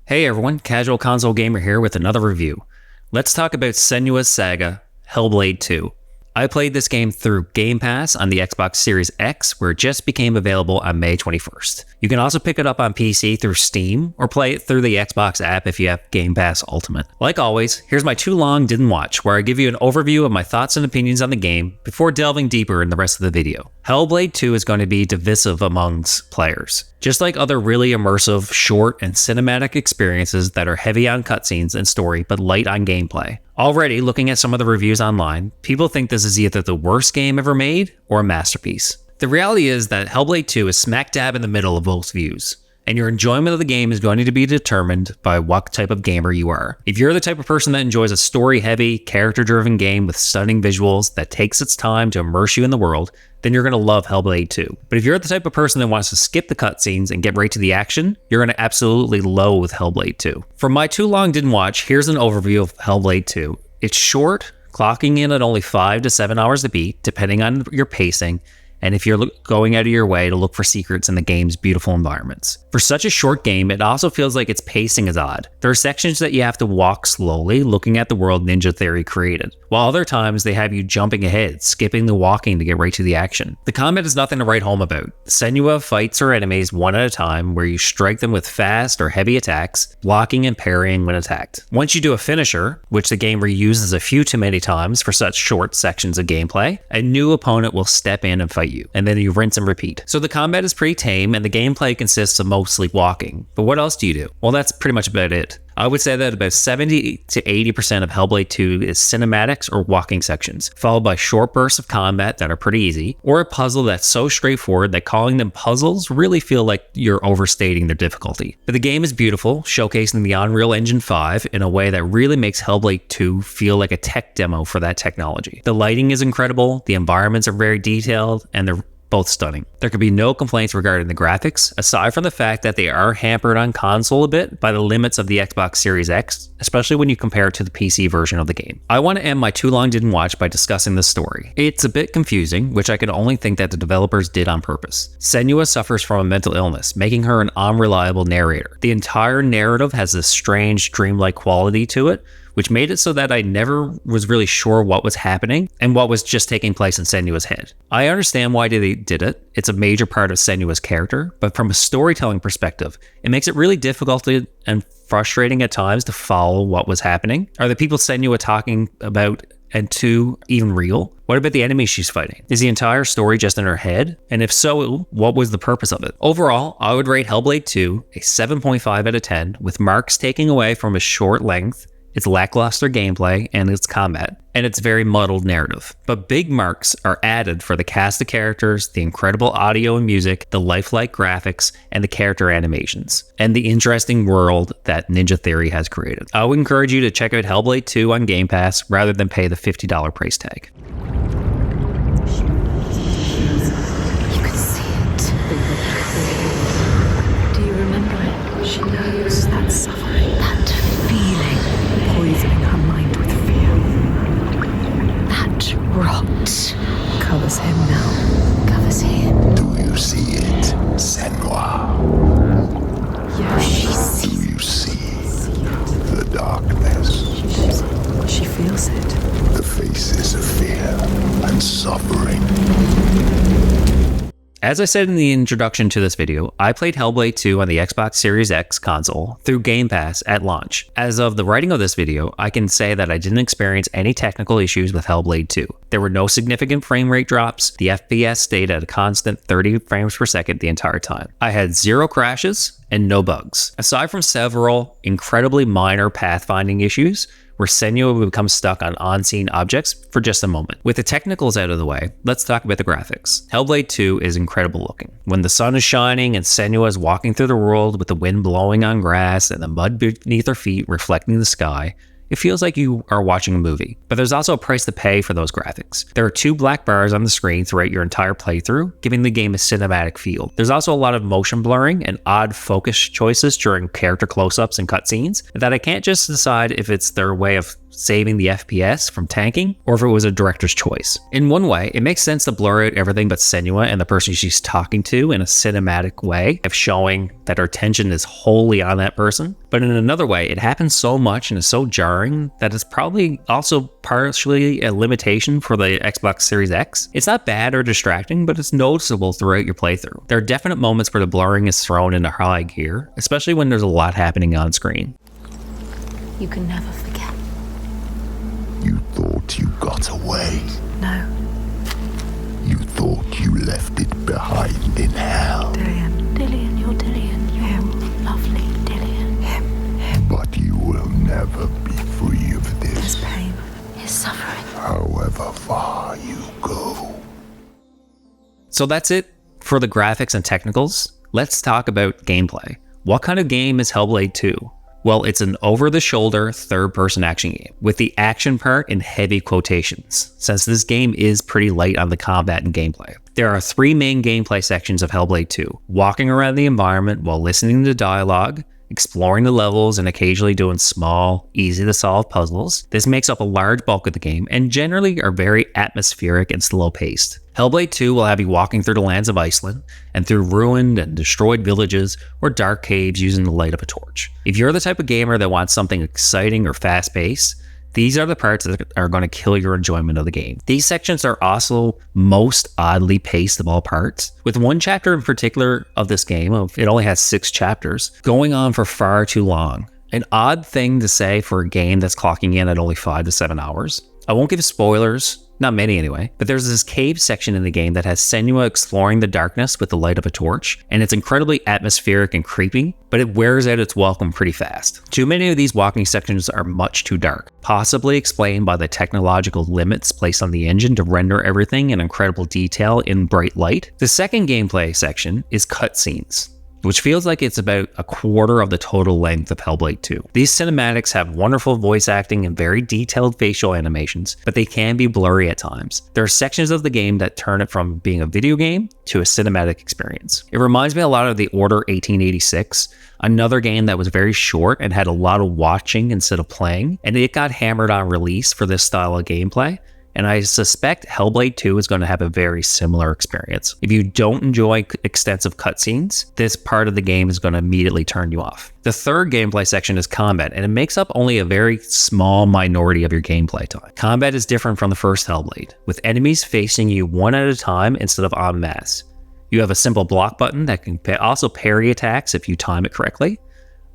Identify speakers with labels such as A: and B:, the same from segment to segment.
A: Hey everyone, Casual Console Gamer here with another review. Let's talk about Senua's Saga, Hellblade 2. I played this game through Game Pass on the Xbox Series X, where it just became available on May 21st. You can also pick it up on PC through Steam, or play it through the Xbox app if you have Game Pass Ultimate. Like always, here's my too long didn't watch, where I give you an overview of my thoughts and opinions on the game before delving deeper in the rest of the video. Hellblade 2 is going to be divisive amongst players. Just like other really immersive, short, and cinematic experiences that are heavy on cutscenes and story but light on gameplay. Already, looking at some of the reviews online, people think this is either the worst game ever made or a masterpiece. The reality is that Hellblade 2 is smack dab in the middle of both views, and your enjoyment of the game is going to be determined by what type of gamer you are. If you're the type of person that enjoys a story-heavy, character-driven game with stunning visuals that takes its time to immerse you in the world, then you're going to love Hellblade 2. But if you're the type of person that wants to skip the cutscenes and get right to the action, you're going to absolutely loathe Hellblade 2. For my too long didn't watch, here's an overview of Hellblade 2. It's short, clocking in at only 5 to 7 hours a beat, depending on your pacing, and if you're going out of your way to look for secrets in the game's beautiful environments. For such a short game, it also feels like its pacing is odd. There are sections that you have to walk slowly, looking at the world Ninja Theory created, while other times they have you jumping ahead, skipping the walking to get right to the action. The combat is nothing to write home about. Senua fights her enemies one at a time, where you strike them with fast or heavy attacks, blocking and parrying when attacked. Once you do a finisher, which the game reuses a few too many times for such short sections of gameplay, a new opponent will step in and fight you, and then you rinse and repeat. So the combat is pretty tame, and the gameplay consists of mostly walking. But what else do you do? Well, that's pretty much about it. I would say that about 70 to 80% of Hellblade 2 is cinematics or walking sections, followed by short bursts of combat that are pretty easy, or a puzzle that's so straightforward that calling them puzzles really feel like you're overstating their difficulty. But the game is beautiful, showcasing the Unreal Engine 5 in a way that really makes Hellblade 2 feel like a tech demo for that technology. The lighting is incredible, the environments are very detailed, and they're both stunning. There could be no complaints regarding the graphics, aside from the fact that they are hampered on console a bit by the limits of the Xbox Series X, especially when you compare it to the PC version of the game. I want to end my too long didn't watch by discussing the story. It's a bit confusing, which I can only think that the developers did on purpose. Senua suffers from a mental illness, making her an unreliable narrator. The entire narrative has this strange, dreamlike quality to it, which made it so that I never was really sure what was happening and what was just taking place in Senua's head. I understand why they did it. It's a major part of Senua's character, but from a storytelling perspective, it makes it really difficult and frustrating at times to follow what was happening. Are the people Senua talking about and two even real? What about the enemies she's fighting? Is the entire story just in her head? And if so, what was the purpose of it? Overall, I would rate Hellblade 2 a 7.5 out of 10, with marks taking away from its short length, its lackluster gameplay, and its combat, and its very muddled narrative. But big marks are added for the cast of characters, the incredible audio and music, the lifelike graphics, and the character animations, and the interesting world that Ninja Theory has created. I would encourage you to check out Hellblade 2 on Game Pass rather than pay the $50 price tag.
B: You could see it. Do you remember it? She knows that suffering, that feeling, poisoning her mind with fear. That rot covers him now. Covers him.
C: Do you see it, Senua?
B: Yeah, she sees
C: Do you see the darkness?
B: She feels it.
C: The faces of fear and suffering.
A: As I said in the introduction to this video, I played Hellblade 2 on the Xbox Series X console through Game Pass at launch. As of the writing of this video, I can say that I didn't experience any technical issues with Hellblade 2. There were no significant frame rate drops, the FPS stayed at a constant 30 frames per second the entire time. I had 0 crashes and no bugs. Aside from several incredibly minor pathfinding issues, where Senua would become stuck on unseen objects for just a moment. With the technicals out of the way, let's talk about the graphics. Hellblade 2 is incredible looking. When the sun is shining and Senua is walking through the world with the wind blowing on grass and the mud beneath her feet reflecting the sky, it feels like you are watching a movie. But there's also a price to pay for those graphics. There are 2 black bars on the screen throughout your entire playthrough, giving the game a cinematic feel. There's also a lot of motion blurring and odd focus choices during character close-ups and cutscenes that I can't just decide if it's their way of saving the FPS from tanking, or if it was a director's choice. In one way, it makes sense to blur out everything but Senua and the person she's talking to in a cinematic way of showing that her attention is wholly on that person. But in another way, it happens so much and is so jarring that it's probably also partially a limitation for the Xbox Series X. It's not bad or distracting, but it's noticeable throughout your playthrough. There are definite moments where the blurring is thrown into high gear, especially when there's a lot happening on screen.
B: You can never forget.
C: You thought you got away.
B: No,
C: You thought you left it behind in hell.
B: Dillian, you're Dillian. Him, lovely Dillian. Him.
C: But you will never be free of
B: His
C: this,
B: pain, his suffering.
C: however far you go.
A: So that's it for the graphics and technicals. Let's talk about gameplay. What kind of game is Hellblade 2? Well, it's an over-the-shoulder third-person action game, with the action part in heavy quotations, since this game is pretty light on the combat and gameplay. There are 3 main gameplay sections of Hellblade 2, walking around the environment while listening to dialogue, exploring the levels, and occasionally doing small, easy-to-solve puzzles. This makes up a large bulk of the game, and generally are very atmospheric and slow-paced. Hellblade 2 will have you walking through the lands of Iceland, and through ruined and destroyed villages or dark caves using the light of a torch. If you're the type of gamer that wants something exciting or fast-paced, these are the parts that are going to kill your enjoyment of the game. These sections are also most oddly paced of all parts, with one chapter in particular of this game, it only has 6 chapters, going on for far too long. An odd thing to say for a game that's clocking in at only 5 to 7 hours. I won't give spoilers, not many anyway, but there's this cave section in the game that has Senua exploring the darkness with the light of a torch, and it's incredibly atmospheric and creepy, but it wears out its welcome pretty fast. Too many of these walking sections are much too dark, possibly explained by the technological limits placed on the engine to render everything in incredible detail in bright light. The second gameplay section is cutscenes, which feels like it's about a quarter of the total length of Hellblade 2. These cinematics have wonderful voice acting and very detailed facial animations, but they can be blurry at times. There are sections of the game that turn it from being a video game to a cinematic experience. It reminds me a lot of The Order 1886, another game that was very short and had a lot of watching instead of playing, and it got hammered on release for this style of gameplay. And I suspect Hellblade 2 is going to have a very similar experience. If you don't enjoy extensive cutscenes, this part of the game is going to immediately turn you off. The third gameplay section is combat, and it makes up only a very small minority of your gameplay time. Combat is different from the first Hellblade, with enemies facing you one at a time instead of en masse. You have a simple block button that can also parry attacks if you time it correctly,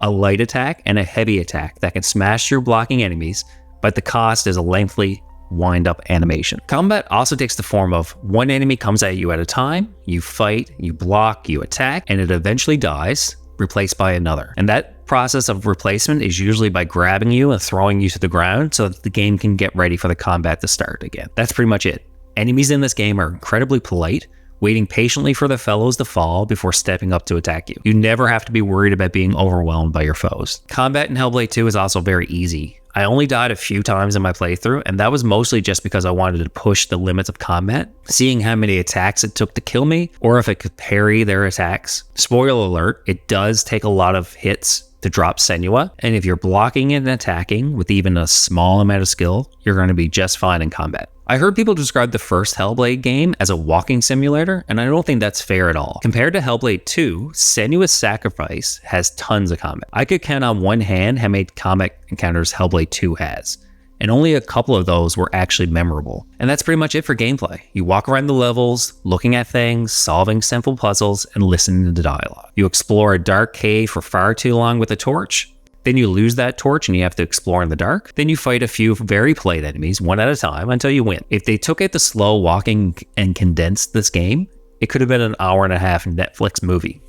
A: a light attack, and a heavy attack that can smash through blocking enemies, but the cost is a lengthy wind-up animation. Combat also takes the form of one enemy comes at you at a time, you fight, you block, you attack, and it eventually dies, replaced by another. And that process of replacement is usually by grabbing you and throwing you to the ground so that the game can get ready for the combat to start again. That's pretty much it. Enemies in this game are incredibly polite, waiting patiently for the fellows to fall before stepping up to attack you. You never have to be worried about being overwhelmed by your foes. Combat in Hellblade 2 is also very easy. I only died a few times in my playthrough, and that was mostly just because I wanted to push the limits of combat, seeing how many attacks it took to kill me, or if it could parry their attacks. Spoiler alert, it does take a lot of hits to drop Senua, and if you're blocking and attacking with even a small amount of skill, you're going to be just fine in combat. I heard people describe the first Hellblade game as a walking simulator, and I don't think that's fair at all. Compared to Hellblade 2, Senua's Sacrifice has tons of combat. I could count on one hand how many combat encounters Hellblade 2 has, and only a couple of those were actually memorable. And that's pretty much it for gameplay. You walk around the levels, looking at things, solving simple puzzles, and listening to dialogue. You explore a dark cave for far too long with a torch, then you lose that torch and you have to explore in the dark. Then you fight a few very polite enemies one at a time until you win. If they took it to slow walking and condensed this game, it could have been an hour-and-a-half Netflix movie.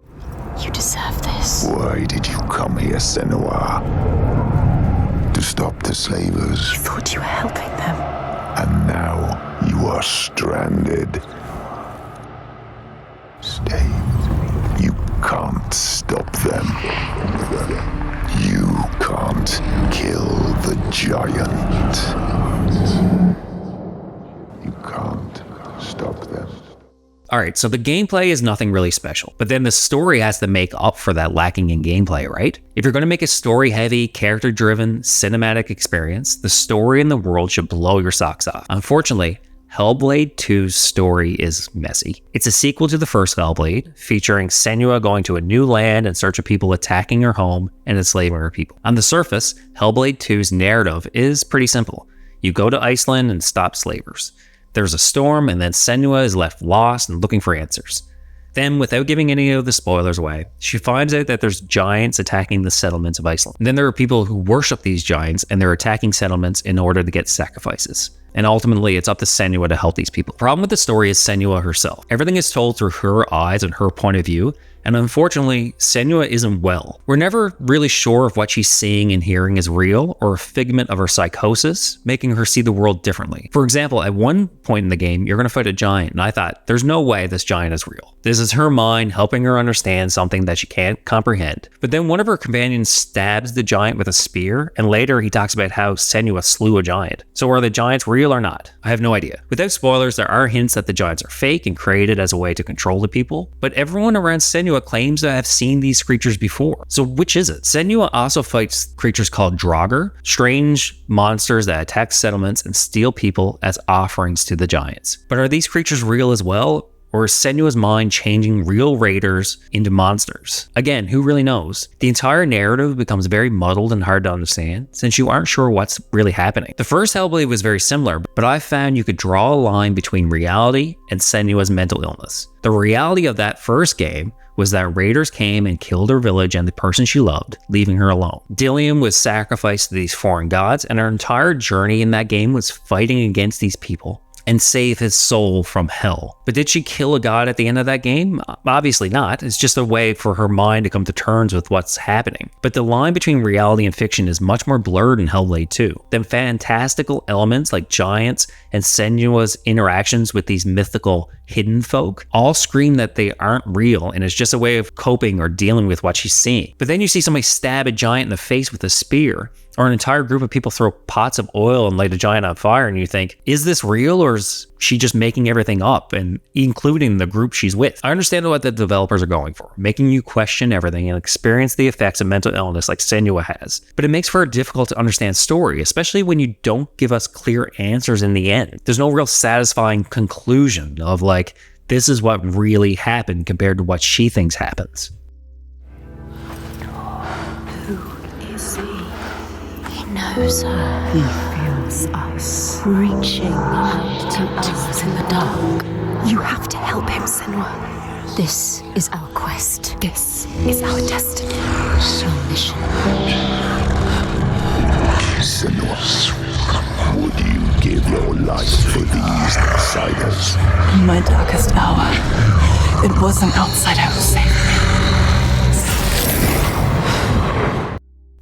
B: You deserve this.
C: Why did you come here, Senua? To stop the slavers.
B: You thought you were helping them.
C: And now you are stranded. Stay. You can't stop them. You can't kill the giant. You can't stop them.
A: Alright, so the gameplay is nothing really special, but then the story has to make up for that lacking in gameplay, right? If you're going to make a story-heavy, character-driven, cinematic experience, the story and the world should blow your socks off. Unfortunately, Hellblade 2's story is messy. It's a sequel to the first Hellblade, featuring Senua going to a new land in search of people attacking her home and enslaving her people. On the surface, Hellblade 2's narrative is pretty simple. You go to Iceland and stop slavers. There's a storm, and then Senua is left lost and looking for answers. Then, without giving any of the spoilers away, she finds out that there's giants attacking the settlements of Iceland. And then there are people who worship these giants, and they're attacking settlements in order to get sacrifices. And ultimately, it's up to Senua to help these people. The problem with the story is Senua herself. Everything is told through her eyes and her point of view, and unfortunately, Senua isn't well. We're never really sure if what she's seeing and hearing is real or a figment of her psychosis, making her see the world differently. For example, at one point in the game, you're going to fight a giant, and I thought, there's no way this giant is real. This is her mind helping her understand something that she can't comprehend. But then one of her companions stabs the giant with a spear, and later he talks about how Senua slew a giant. So are the giants real or not? I have no idea. Without spoilers, there are hints that the giants are fake and created as a way to control the people, but everyone around Senua claims to have seen these creatures before. So which is it? Senua also fights creatures called Draugr, strange monsters that attack settlements and steal people as offerings to the giants. But are these creatures real as well? Or is Senua's mind changing real raiders into monsters? Again, who really knows? The entire narrative becomes very muddled and hard to understand since you aren't sure what's really happening. The first Hellblade was very similar, but I found you could draw a line between reality and Senua's mental illness. The reality of that first game was that raiders came and killed her village and the person she loved, leaving her alone. Dillium was sacrificed to these foreign gods, and her entire journey in that game was fighting against these people and save his soul from hell. But did she kill a god at the end of that game? Obviously not. It's just a way for her mind to come to terms with what's happening. But the line between reality and fiction is much more blurred in Hellblade 2. The fantastical elements like giants and Senua's interactions with these mythical hidden folk all scream that they aren't real and it's just a way of coping or dealing with what she's seeing. But then you see somebody stab a giant in the face with a spear, or an entire group of people throw pots of oil and light a giant on fire, and you think, is this real or is she just making everything up, and including the group she's with? I understand what the developers are going for, making you question everything and experience the effects of mental illness like Senua has. But it makes for a difficult to understand story, especially when you don't give us clear answers in the end. There's no real satisfying conclusion of like, this is what really happened compared to what she thinks happens.
B: Who is he? He knows her. He feels us. Reaching out to us in the dark. You have to help him, Senua. This is our quest. This is our destiny. Our mission.
C: Senua, would you give your life for these outsiders?
D: In my darkest hour, it was an outsider who saved me.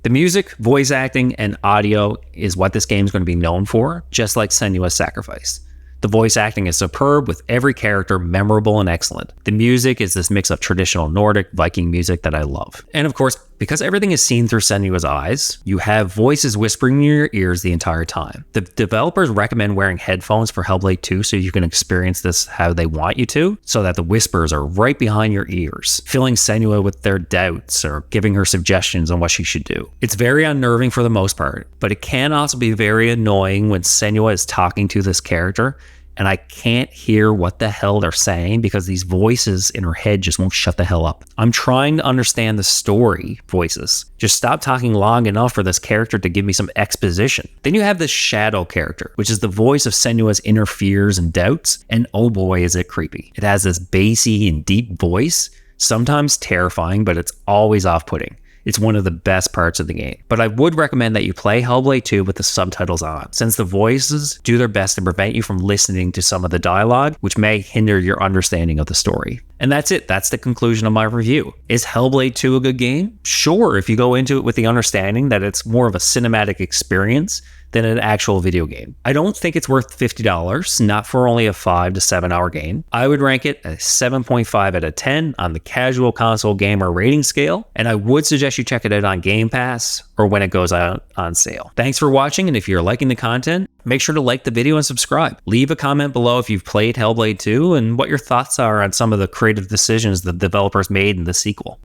A: The music, voice acting, and audio is what this game is going to be known for, just like Senua's Sacrifice. The voice acting is superb, with every character memorable and excellent. The music is this mix of traditional Nordic Viking music that I love. And of course, because everything is seen through Senua's eyes, you have voices whispering in your ears the entire time. The developers recommend wearing headphones for Hellblade 2 so you can experience this how they want you to, so that the whispers are right behind your ears, filling Senua with their doubts or giving her suggestions on what she should do. It's very unnerving for the most part, but it can also be very annoying when Senua is talking to this character and I can't hear what the hell they're saying because these voices in her head just won't shut the hell up. I'm trying to understand the story voices. Just stop talking long enough for this character to give me some exposition. Then you have this shadow character, which is the voice of Senua's inner fears and doubts, and oh boy is it creepy. It has this bassy and deep voice, sometimes terrifying, but it's always off-putting. It's one of the best parts of the game. But I would recommend that you play Hellblade 2 with the subtitles on, since the voices do their best to prevent you from listening to some of the dialogue, which may hinder your understanding of the story. And that's it. That's the conclusion of my review. Is Hellblade 2 a good game? Sure, if you go into it with the understanding that it's more of a cinematic experience than an actual video game. I don't think it's worth $50, not for only a 5 to 7 hour game. I would rank it a 7.5 out of 10 on the casual console gamer rating scale, and I would suggest you check it out on Game Pass or when it goes out on sale. Thanks for watching, and if you're liking the content, make sure to like the video and subscribe. Leave a comment below if you've played Hellblade 2 and what your thoughts are on some of the creative decisions the developers made in the sequel.